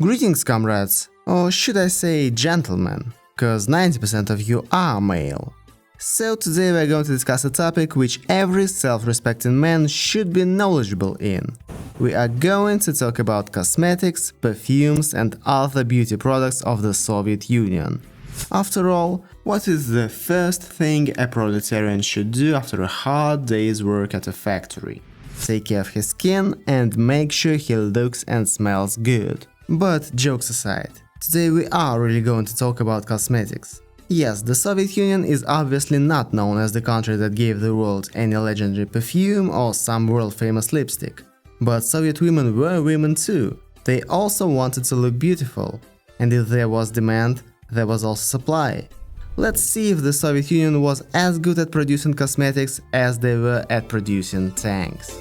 Greetings, comrades, or should I say gentlemen, cause 90% of you are male. So today we're going to discuss a topic which every self-respecting man should be knowledgeable in. We are going to talk about cosmetics, perfumes and other beauty products of the Soviet Union. After all, what is the first thing a proletarian should do after a hard day's work at a factory? Take care of his skin and make sure he looks and smells good. But jokes aside, today we are really going to talk about cosmetics. Yes, the Soviet Union is obviously not known as the country that gave the world any legendary perfume or some world-famous lipstick. But Soviet women were women too. They also wanted to look beautiful. And if there was demand, there was also supply. Let's see if the Soviet Union was as good at producing cosmetics as they were at producing tanks.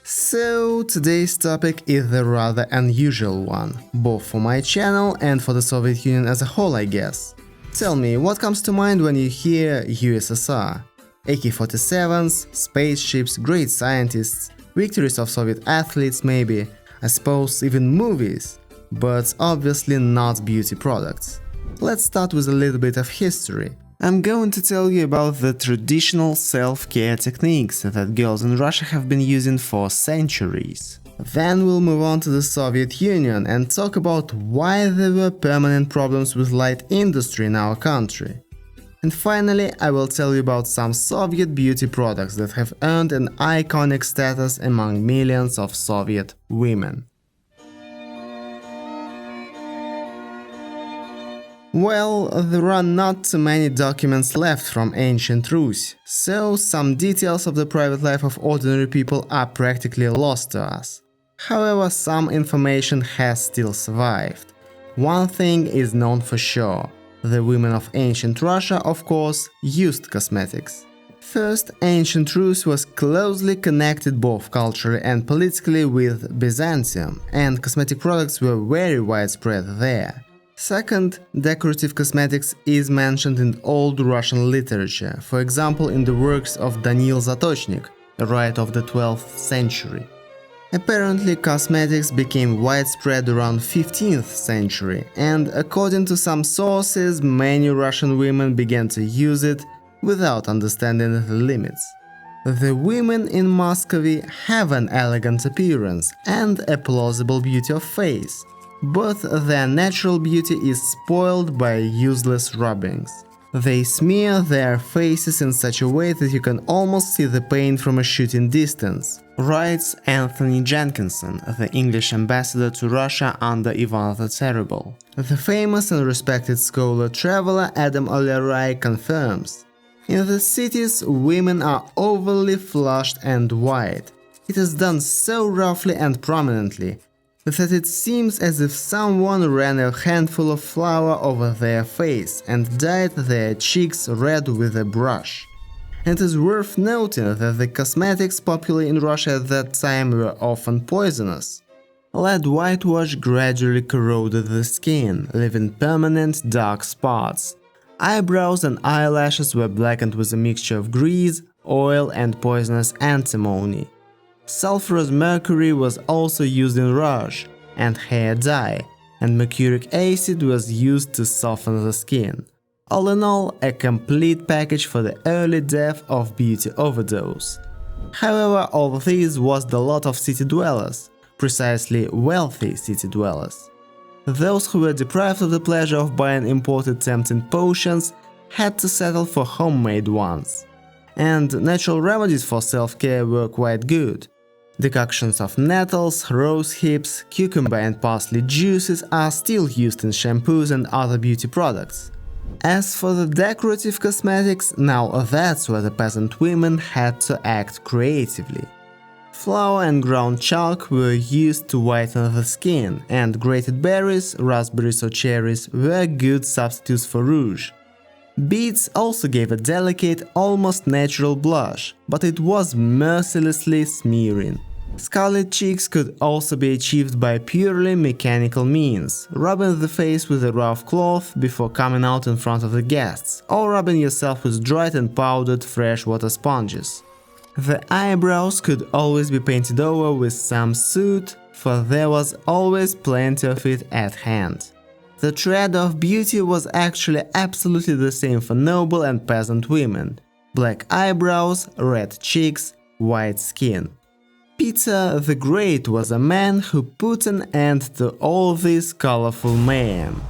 So today's topic is a rather unusual one, both for my channel and for the Soviet Union as a whole, I guess. Tell me, what comes to mind when you hear USSR? AK-47s, spaceships, great scientists, victories of Soviet athletes maybe, I suppose even movies, but obviously not beauty products. Let's start with a little bit of history. I'm going to tell you about the traditional self-care techniques that girls in Russia have been using for centuries. Then we'll move on to the Soviet Union and talk about why there were permanent problems with light industry in our country. And finally, I will tell you about some Soviet beauty products that have earned an iconic status among millions of Soviet women. Well, there are not too many documents left from ancient Rus, so some details of the private life of ordinary people are practically lost to us. However, some information has still survived. One thing is known for sure. The women of ancient Russia, of course, used cosmetics. First, ancient Rus was closely connected both culturally and politically with Byzantium, and cosmetic products were very widespread there. Second, decorative cosmetics is mentioned in old Russian literature, for example in the works of Danil Zatochnik, a writer of the 12th century. Apparently, cosmetics became widespread around 15th century, and according to some sources, many Russian women began to use it without understanding the limits. The women in Muscovy have an elegant appearance and a plausible beauty of face, but their natural beauty is spoiled by useless rubbings. They smear their faces in such a way that you can almost see the paint from a shooting distance, writes Anthony Jenkinson, the English ambassador to Russia under Ivan the Terrible. The famous and respected scholar traveler Adam Olerai confirms: in the cities, women are overly flushed and white. It is done so roughly and prominently that it seems as if someone ran a handful of flour over their face and dyed their cheeks red with a brush. And it is worth noting that the cosmetics popular in Russia at that time were often poisonous. Lead whitewash gradually corroded the skin, leaving permanent dark spots. Eyebrows and eyelashes were blackened with a mixture of grease, oil and poisonous antimony. Sulfurous mercury was also used in rouge and hair dye, and mercuric acid was used to soften the skin. All in all, a complete package for the early death of beauty overdose. However, all of this was the lot of city dwellers, precisely wealthy city dwellers. Those who were deprived of the pleasure of buying imported tempting potions had to settle for homemade ones. And natural remedies for self-care were quite good. Decoctions of nettles, rose hips, cucumber and parsley juices are still used in shampoos and other beauty products. As for the decorative cosmetics, now that's where the peasant women had to act creatively. Flour and ground chalk were used to whiten the skin, and grated berries, raspberries or cherries were good substitutes for rouge. Beads also gave a delicate, almost natural blush, but it was mercilessly smearing. Scarlet cheeks could also be achieved by purely mechanical means, rubbing the face with a rough cloth before coming out in front of the guests, or rubbing yourself with dried and powdered freshwater sponges. The eyebrows could always be painted over with some soot, for there was always plenty of it at hand. The trend of beauty was actually absolutely the same for noble and peasant women: black eyebrows, red cheeks, white skin. Peter the Great was a man who put an end to all this colorful mayhem.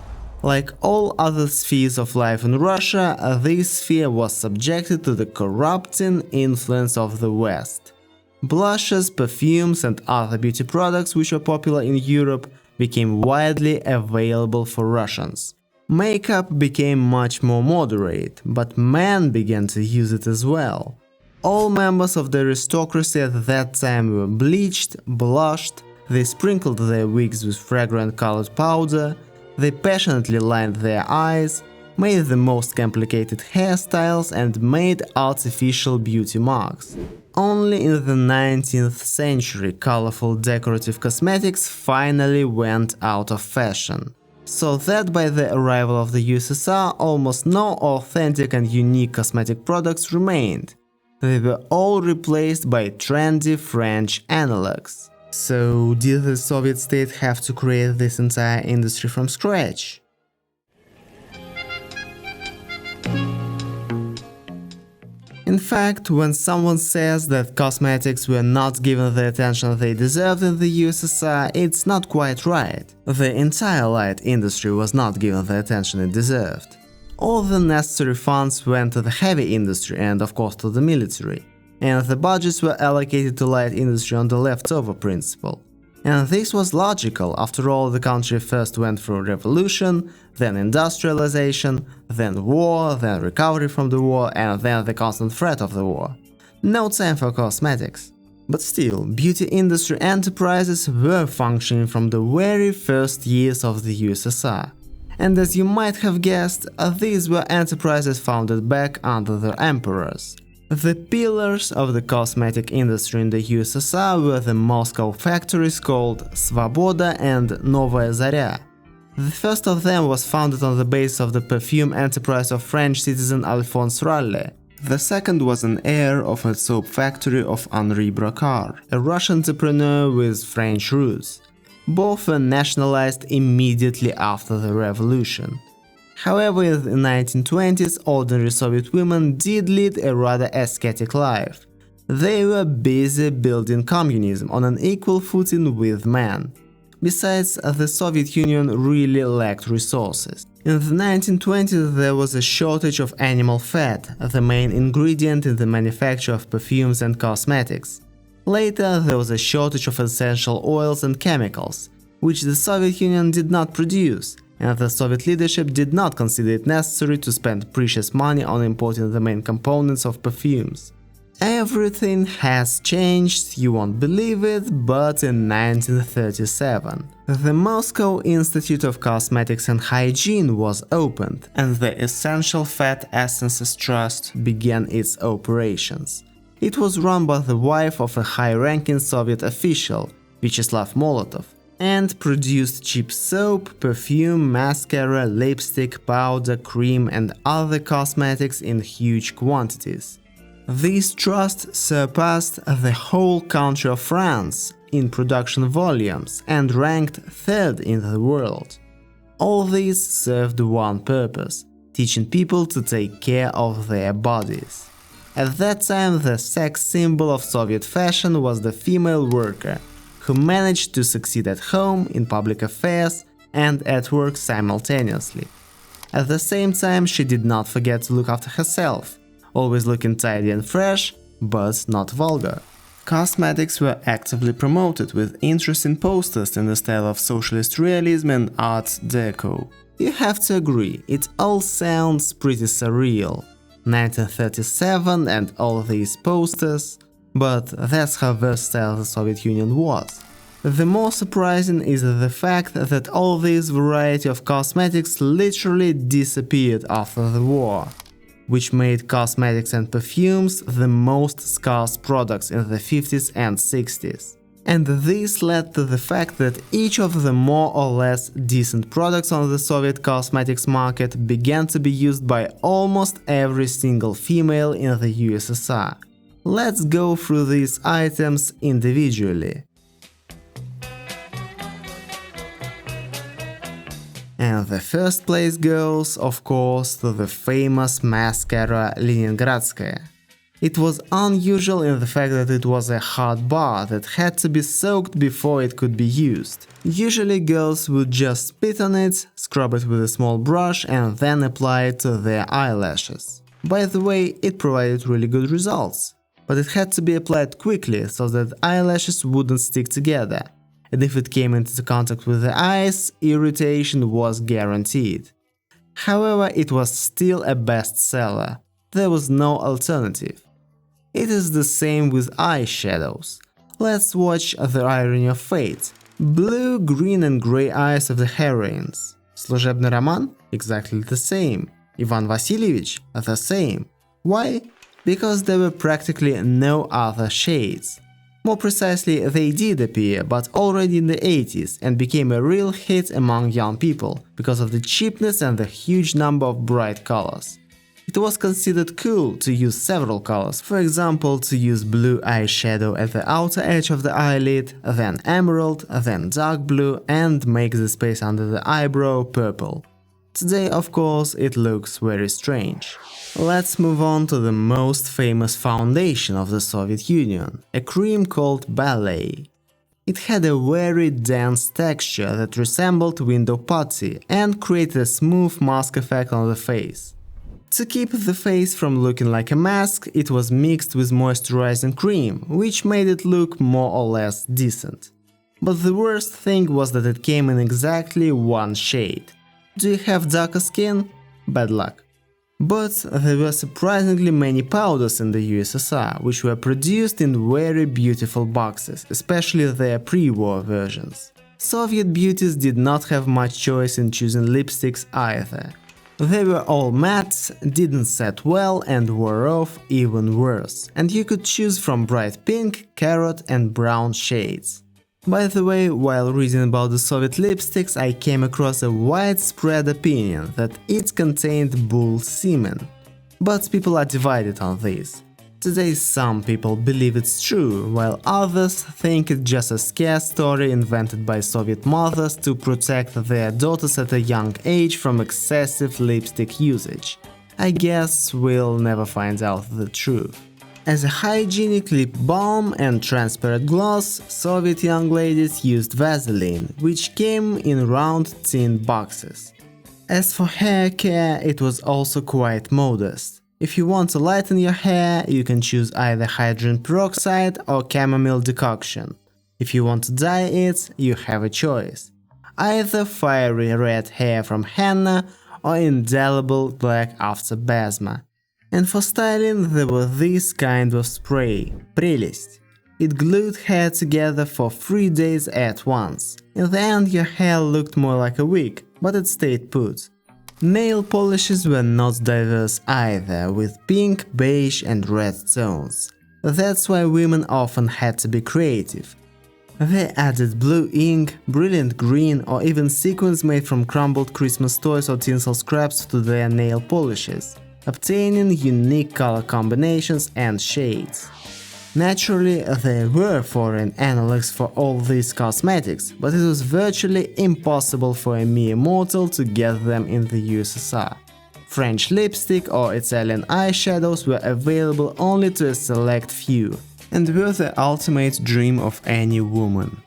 Like all other spheres of life in Russia, this sphere was subjected to the corrupting influence of the West. Blushes, perfumes, and other beauty products which were popular in Europe became widely available for Russians. Makeup became much more moderate, but men began to use it as well. All members of the aristocracy at that time were bleached, blushed, they sprinkled their wigs with fragrant colored powder, they passionately lined their eyes, made the most complicated hairstyles, and made artificial beauty marks. Only in the 19th century colorful decorative cosmetics finally went out of fashion. So that by the arrival of the USSR almost no authentic and unique cosmetic products remained. They were all replaced by trendy French analogues. So did the Soviet state have to create this entire industry from scratch? In fact, when someone says that cosmetics were not given the attention they deserved in the USSR, it's not quite right. The entire light industry was not given the attention it deserved. All the necessary funds went to the heavy industry and of course to the military, and the budgets were allocated to light industry on the leftover principle. And this was logical. After all, the country first went through revolution, then industrialization, then war, then recovery from the war, and then the constant threat of the war. No time for cosmetics. But still, beauty industry enterprises were functioning from the very first years of the USSR. And as you might have guessed, these were enterprises founded back under their emperors. The pillars of the cosmetic industry in the USSR were the Moscow factories called Svoboda and Novaya Zarya. The first of them was founded on the basis of the perfume enterprise of French citizen Alphonse Rallet. The second was an heir of a soap factory of Henri Brocard, a Russian entrepreneur with French roots. Both were nationalized immediately after the revolution. However, in the 1920s, ordinary Soviet women did lead a rather ascetic life. They were busy building communism on an equal footing with men. Besides, the Soviet Union really lacked resources. In the 1920s, there was a shortage of animal fat, the main ingredient in the manufacture of perfumes and cosmetics. Later, there was a shortage of essential oils and chemicals, which the Soviet Union did not produce, and the Soviet leadership did not consider it necessary to spend precious money on importing the main components of perfumes. Everything has changed, you won't believe it, but in 1937. The Moscow Institute of Cosmetics and Hygiene was opened, and the Essential Fat Essences Trust began its operations. It was run by the wife of a high-ranking Soviet official, Vyacheslav Molotov, and produced cheap soap, perfume, mascara, lipstick, powder, cream, and other cosmetics in huge quantities. This trust surpassed the whole country of France in production volumes and ranked third in the world. All this served one purpose: teaching people to take care of their bodies. At that time, the sex symbol of Soviet fashion was the female worker, who managed to succeed at home, in public affairs, and at work simultaneously. At the same time, she did not forget to look after herself, always looking tidy and fresh, but not vulgar. Cosmetics were actively promoted with interesting posters in the style of socialist realism and Art Deco. You have to agree, it all sounds pretty surreal. 1937 and all these posters, but that's how versatile the Soviet Union was. The more surprising is the fact that all this variety of cosmetics literally disappeared after the war, which made cosmetics and perfumes the most scarce products in the 50s and 60s. And this led to the fact that each of the more or less decent products on the Soviet cosmetics market began to be used by almost every single female in the USSR. Let's go through these items individually. And the first place goes, of course, to the famous mascara Leningradskaya. It was unusual in the fact that it was a hot bath that had to be soaked before it could be used. Usually girls would just spit on it, scrub it with a small brush and then apply it to their eyelashes. By the way, it provided really good results. But it had to be applied quickly so that eyelashes wouldn't stick together. And if it came into contact with the eyes, irritation was guaranteed. However, it was still a bestseller. There was no alternative. It is the same with eyeshadows. Let's watch the irony of fate. Blue, green and grey eyes of the heroines. Служебный роман? Exactly the same. Ivan Vasilievich? The same. Why? Because there were practically no other shades. More precisely, they did appear, but already in the 80s, and became a real hit among young people because of the cheapness and the huge number of bright colors. It was considered cool to use several colors, for example, to use blue eyeshadow at the outer edge of the eyelid, then emerald, then dark blue, and make the space under the eyebrow purple. Today, of course, it looks very strange. Let's move on to the most famous foundation of the Soviet Union, a cream called Ballet. It had a very dense texture that resembled window putty and created a smooth mask effect on the face. To keep the face from looking like a mask, it was mixed with moisturizing cream, which made it look more or less decent. But the worst thing was that it came in exactly one shade. Do you have darker skin? Bad luck. But there were surprisingly many powders in the USSR, which were produced in very beautiful boxes, especially their pre-war versions. Soviet beauties did not have much choice in choosing lipsticks either. They were all matte, didn't set well and wore off even worse, and you could choose from bright pink, carrot and brown shades. By the way, while reading about the Soviet lipsticks, I came across a widespread opinion that it contained bull semen. But people are divided on this. Today some people believe it's true, while others think it's just a scare story invented by Soviet mothers to protect their daughters at a young age from excessive lipstick usage. I guess we'll never find out the truth. As a hygienic lip balm and transparent gloss, Soviet young ladies used Vaseline, which came in round tin boxes. As for hair care, it was also quite modest. If you want to lighten your hair, you can choose either hydrogen peroxide or chamomile decoction. If you want to dye it, you have a choice. Either fiery red hair from henna or indelible black after basma. And for styling there was this kind of spray, Prelest. It glued hair together for 3 days at once. In the end your hair looked more like a wig, but it stayed put. Nail polishes were not diverse either, with pink, beige and red tones. That's why women often had to be creative. They added blue ink, brilliant green or even sequins made from crumbled Christmas toys or tinsel scraps to their nail polishes, obtaining unique color combinations and shades. Naturally, there were foreign analogues for all these cosmetics, but it was virtually impossible for a mere mortal to get them in the USSR. French lipstick or Italian eyeshadows were available only to a select few, and were the ultimate dream of any woman.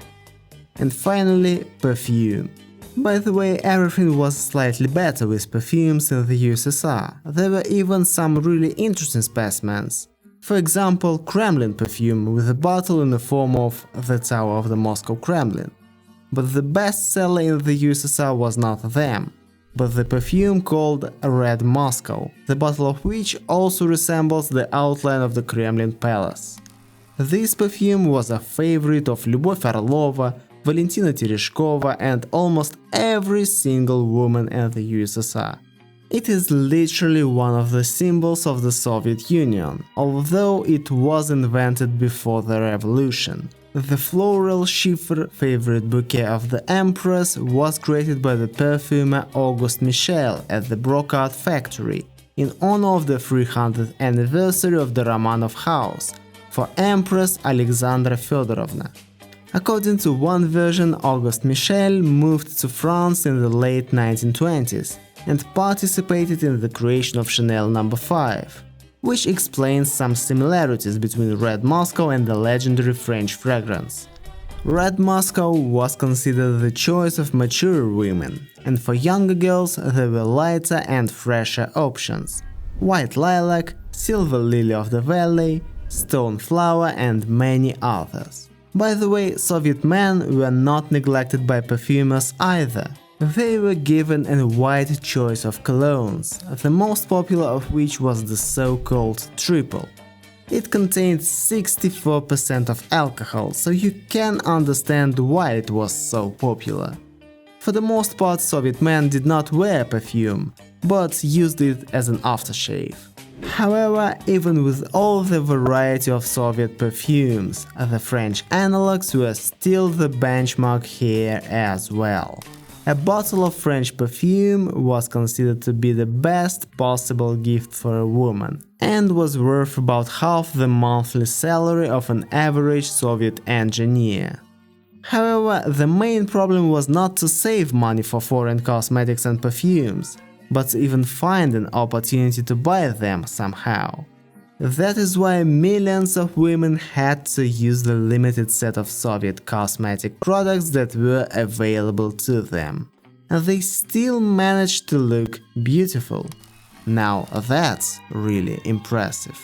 And finally, perfume. By the way, everything was slightly better with perfumes in the USSR. There were even some really interesting specimens. For example, Kremlin perfume with a bottle in the form of the Tower of the Moscow Kremlin. But the best seller in the USSR was not them, but the perfume called Red Moscow, the bottle of which also resembles the outline of the Kremlin Palace. This perfume was a favorite of Lyubov Orlova, Valentina Tereshkova and almost every single woman in the USSR. It is literally one of the symbols of the Soviet Union, although it was invented before the revolution. The floral chiffre favorite bouquet of the Empress was created by the perfumer August Michel at the Brocard factory in honor of the 300th anniversary of the Romanov house, for Empress Alexandra Feodorovna. According to one version, Auguste Michel moved to France in the late 1920s and participated in the creation of Chanel No. 5, which explains some similarities between Red Moscow and the legendary French fragrance. Red Moscow was considered the choice of mature women, and for younger girls there were lighter and fresher options: White Lilac, Silver Lily of the Valley, Stone Flower, and many others. By the way, Soviet men were not neglected by perfumers either. They were given a wide choice of colognes, the most popular of which was the so-called Triple. It contained 64% of alcohol, so you can understand why it was so popular. For the most part, Soviet men did not wear perfume, but used it as an aftershave. However, even with all the variety of Soviet perfumes, the French analogues were still the benchmark here as well. A bottle of French perfume was considered to be the best possible gift for a woman, and was worth about half the monthly salary of an average Soviet engineer. However, the main problem was not to save money for foreign cosmetics and perfumes, but to even find an opportunity to buy them somehow. That is why millions of women had to use the limited set of Soviet cosmetic products that were available to them. And they still managed to look beautiful. Now that's really impressive.